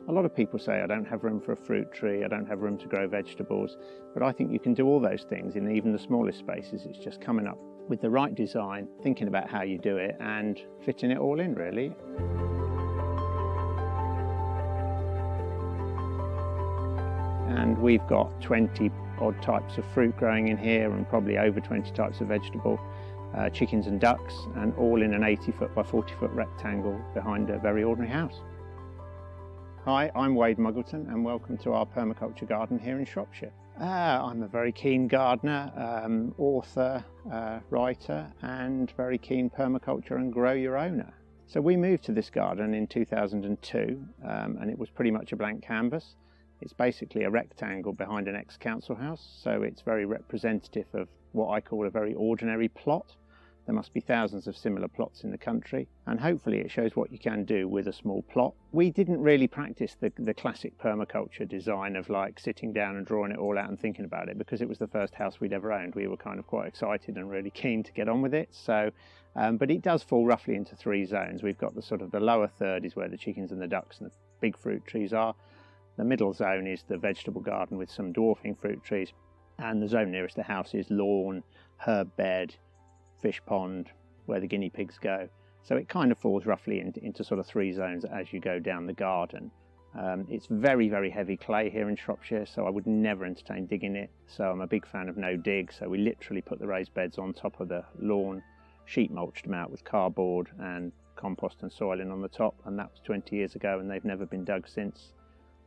A lot of people say I don't have room for a fruit tree, I don't have room to grow vegetables, but I think you can do all those things in even the smallest spaces. It's just coming up with the right design, thinking about how you do it and fitting it all in really. And we've got 20 odd types of fruit growing in here and probably over 20 types of vegetable, chickens and ducks, and all in an 80-foot by 40-foot rectangle behind a very ordinary house. Hi, I'm Wade Muggleton and welcome to our permaculture garden here in Shropshire. I'm a very keen gardener, author, writer and very keen permaculture and grow your owner. So we moved to this garden in 2002 and it was pretty much a blank canvas. It's basically a rectangle behind an ex-council house, so it's very representative of what I call a very ordinary plot. There must be thousands of similar plots in the country, and hopefully it shows what you can do with a small plot. We didn't really practice the classic permaculture design of like sitting down and drawing it all out and thinking about it, because it was the first house we'd ever owned. We were kind of quite excited and really keen to get on with it. So, but it does fall roughly into three zones. We've got the sort of the lower third is where the chickens and the ducks and the big fruit trees are. The middle zone is the vegetable garden with some dwarfing fruit trees, and the zone nearest the house is lawn, herb bed, fish pond, where the guinea pigs go. So it kind of falls roughly into sort of three zones as you go down the garden. It's very, very heavy clay here in Shropshire, so I would never entertain digging it. So I'm a big fan of no dig. So we literally put the raised beds on top of the lawn, sheet mulched them out with cardboard and compost and soil in on the top. And that was 20 years ago and they've never been dug since.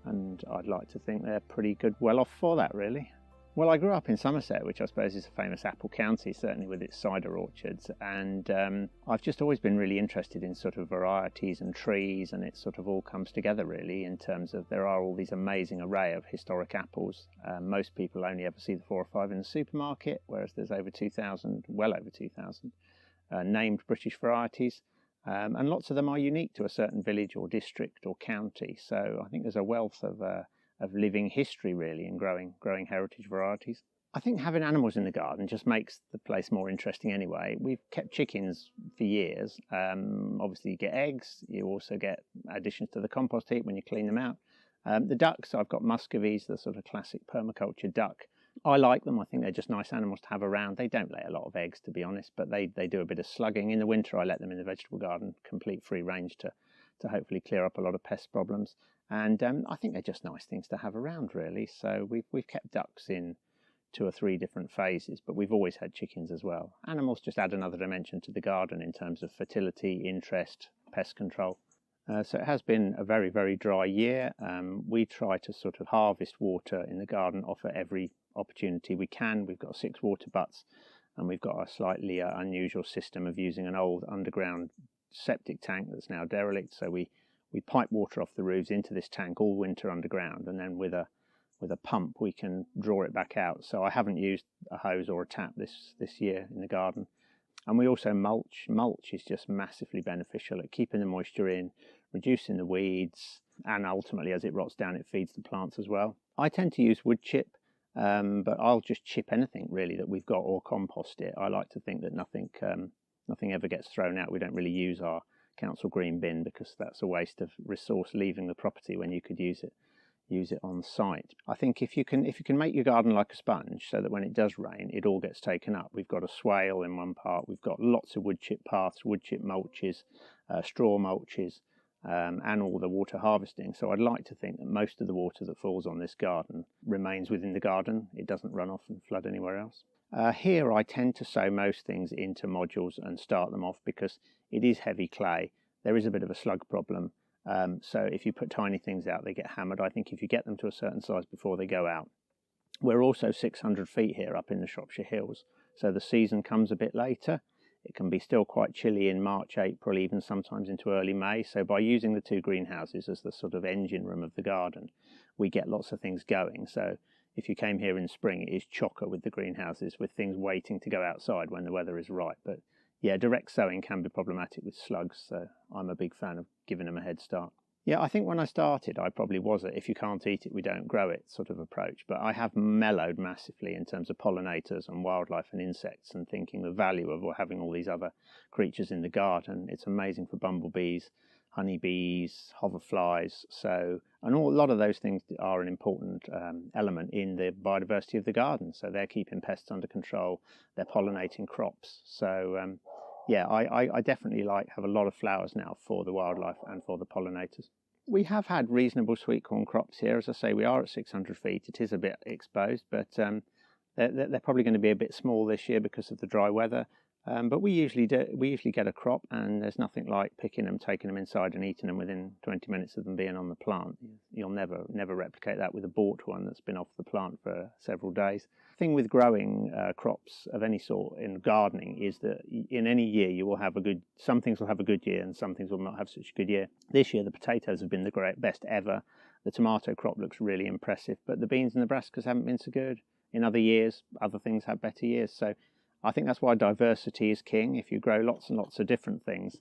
And I'd like to think they're pretty good, well off for that really. Well, I grew up in Somerset, which I suppose is a famous apple county, certainly with its cider orchards, and I've just always been really interested in sort of varieties and trees, and it sort of all comes together really in terms of there are all these amazing array of historic apples. Most people only ever see the 4 or 5 in the supermarket, whereas there's over 2,000, well over 2,000 named British varieties. And lots of them are unique to a certain village or district or county. So I think there's a wealth of living history really in growing heritage varieties. I think having animals in the garden just makes the place more interesting anyway. We've kept chickens for years. Obviously you get eggs, you also get additions to the compost heap when you clean them out. The ducks, I've got muscovies, the sort of classic permaculture duck. I like them. I think they're just nice animals to have around. They don't lay a lot of eggs, to be honest, but they do a bit of slugging. In the winter, I let them in the vegetable garden, complete free range to hopefully clear up a lot of pest problems. And I think they're just nice things to have around, really. So we've kept ducks in 2 or 3 different phases, but we've always had chickens as well. Animals just add another dimension to the garden in terms of fertility, interest, pest control. So it has been a very, very dry year. We try to sort of harvest water in the garden off at every opportunity we can. We've got 6 water butts and we've got a slightly unusual system of using an old underground septic tank that's now derelict. So we pipe water off the roofs into this tank all winter underground, and then with a pump we can draw it back out. So I haven't used a hose or a tap this year in the garden. And we also mulch. Mulch is just massively beneficial at keeping the moisture in, reducing the weeds, and ultimately as it rots down it feeds the plants as well. I tend to use wood chip, but I'll just chip anything really that we've got or compost it. I like to think that nothing ever gets thrown out. We don't really use our council green bin because that's a waste of resource leaving the property when you could use it on site. I think if you can make your garden like a sponge so that when it does rain it all gets taken up. We've got a swale in one part, we've got lots of wood chip paths, wood chip mulches, straw mulches, and all the water harvesting. So I'd like to think that most of the water that falls on this garden remains within the garden. It doesn't run off and flood anywhere else. Here I tend to sow most things into modules and start them off because it is heavy clay. There is a bit of a slug problem. So if you put tiny things out, they get hammered. I think if you get them to a certain size before they go out. We're also 600 feet here up in the Shropshire Hills, so the season comes a bit later. It can be still quite chilly in March, April, even sometimes into early May. So by using the 2 greenhouses as the sort of engine room of the garden, we get lots of things going. So if you came here in spring, it is chocker with the greenhouses, with things waiting to go outside when the weather is right. But yeah, direct sowing can be problematic with slugs, so I'm a big fan of giving them a head start. Yeah, I think when I started, I probably was a if you can't eat it, we don't grow it sort of approach. But I have mellowed massively in terms of pollinators and wildlife and insects, and thinking the value of having all these other creatures in the garden. It's amazing for bumblebees, honeybees, hoverflies. So, and a lot of those things are an important element in the biodiversity of the garden. So they're keeping pests under control, they're pollinating crops. So yeah, I definitely have a lot of flowers now for the wildlife and for the pollinators. We have had reasonable sweet corn crops here. As I say, we are at 600 feet. It is a bit exposed, but they're probably going to be a bit small this year because of the dry weather. But we usually get a crop, and there's nothing like picking them, taking them inside and eating them within 20 minutes of them being on the plant. You'll never replicate that with a bought one that's been off the plant for several days. The thing with growing crops of any sort in gardening is that in any year you will have some things will have a good year and some things will not have such a good year. This year the potatoes have been the best ever. The tomato crop looks really impressive, but the beans and the brassicas haven't been so good. In other years, other things have better years. So I think that's why diversity is king. If you grow lots and lots of different things,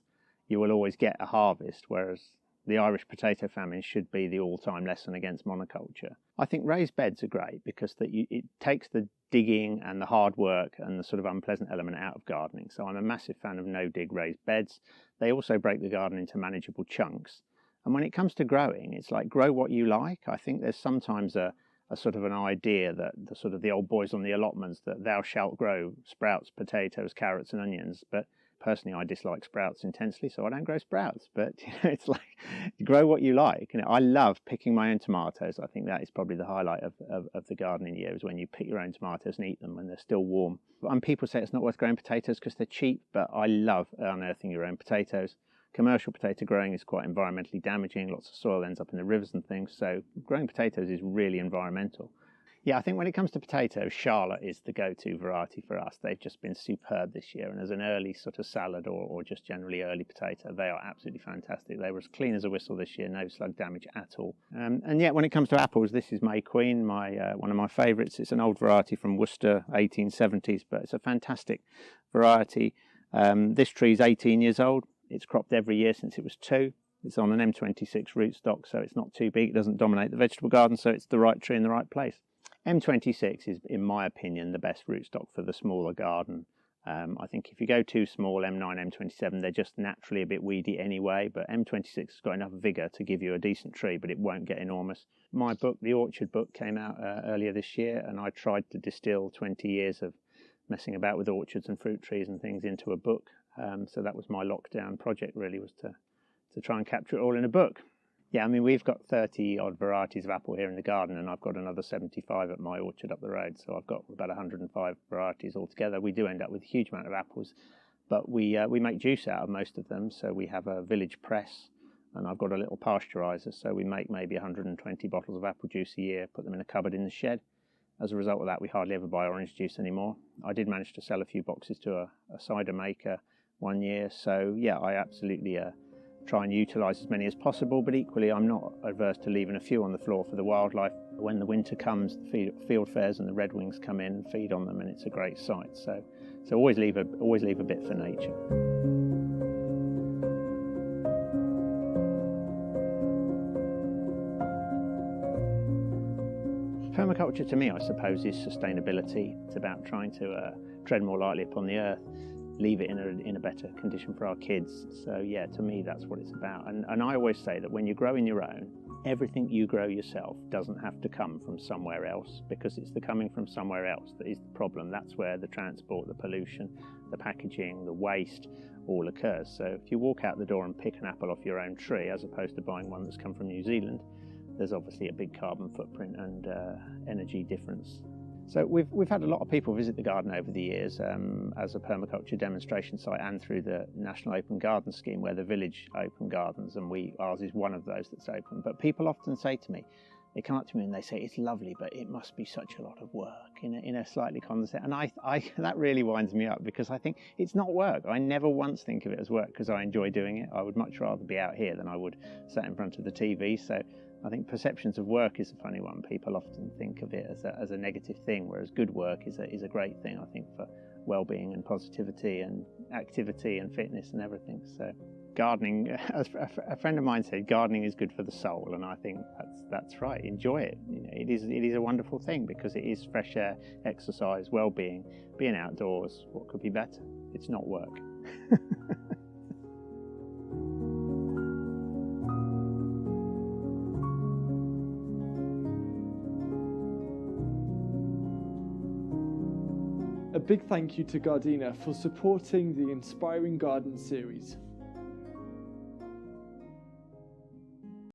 you will always get a harvest, whereas the Irish potato famine should be the all-time lesson against monoculture. I think raised beds are great because it takes the digging and the hard work and the sort of unpleasant element out of gardening. So I'm a massive fan of no-dig raised beds. They also break the garden into manageable chunks. And when it comes to growing, it's like grow what you like. I think there's sometimes a sort of an idea that the old boys on the allotments that thou shalt grow sprouts, potatoes, carrots and onions. But personally, I dislike sprouts intensely, so I don't grow sprouts. But it's like grow what you like. I love picking my own tomatoes. I think that is probably the highlight of the gardening year, is when you pick your own tomatoes and eat them when they're still warm. And people say it's not worth growing potatoes because they're cheap, but I love unearthing your own potatoes. Commercial potato growing is quite environmentally damaging. Lots of soil ends up in the rivers and things. So growing potatoes is really environmental. Yeah, I think when it comes to potatoes, Charlotte is the go-to variety for us. They've just been superb this year. And as an early sort of salad or just generally early potato, they are absolutely fantastic. They were as clean as a whistle this year, no slug damage at all. And yet when it comes to apples, this is May Queen, one of my favourites. It's an old variety from Worcester, 1870s, but it's a fantastic variety. This tree is 18 years old. It's cropped every year since it was 2. It's on an M26 rootstock, so it's not too big. It doesn't dominate the vegetable garden, so it's the right tree in the right place. M26 is, in my opinion, the best rootstock for the smaller garden. I think if you go too small, M9, M27, they're just naturally a bit weedy anyway, but M26 has got enough vigour to give you a decent tree, but it won't get enormous. My book, the Orchard book, came out earlier this year, and I tried to distill 20 years of messing about with orchards and fruit trees and things into a book. So that was my lockdown project, really, was to try and capture it all in a book. Yeah, I mean, we've got 30 odd varieties of apple here in the garden, and I've got another 75 at my orchard up the road. So I've got about 105 varieties altogether. We do end up with a huge amount of apples, but we make juice out of most of them. So we have a village press, and I've got a little pasteurizer. So we make maybe 120 bottles of apple juice a year, put them in a cupboard in the shed. As a result of that, we hardly ever buy orange juice anymore. I did manage to sell a few boxes to a cider maker one year. So yeah, I absolutely try and utilise as many as possible, but equally I'm not averse to leaving a few on the floor for the wildlife. When the winter comes, the field fares and the redwings come in and feed on them, and it's a great sight. So always leave a bit for nature. Permaculture to me, I suppose, is sustainability. It's about trying to tread more lightly upon the earth, leave it in a better condition for our kids. So yeah, to me that's what it's about. And I always say that when you're growing your own, everything you grow yourself doesn't have to come from somewhere else, because it's the coming from somewhere else that is the problem. That's where the transport, the pollution, the packaging, the waste all occurs. So if you walk out the door and pick an apple off your own tree, as opposed to buying one that's come from New Zealand, there's obviously a big carbon footprint and energy difference. So we've had a lot of people visit the garden over the years as a permaculture demonstration site, and through the National Open Garden Scheme, where the village open gardens, and ours is one of those that's open. But people often say to me, they come up to me and they say, it's lovely, but it must be such a lot of work, in a slightly condescending. And I that really winds me up, because I think it's not work. I never once think of it as work, because I enjoy doing it. I would much rather be out here than I would sat in front of the TV. So I think perceptions of work is a funny one. People often think of it as a negative thing, whereas good work is a great thing, I think, for well-being and positivity and activity and fitness and everything. So gardening, as a friend of mine said, gardening is good for the soul, and I think that's right. Enjoy it. It is a wonderful thing, because it is fresh air, exercise, well-being, being outdoors. What could be better? It's not work. A big thank you to Gardena for supporting the Inspiring Garden series.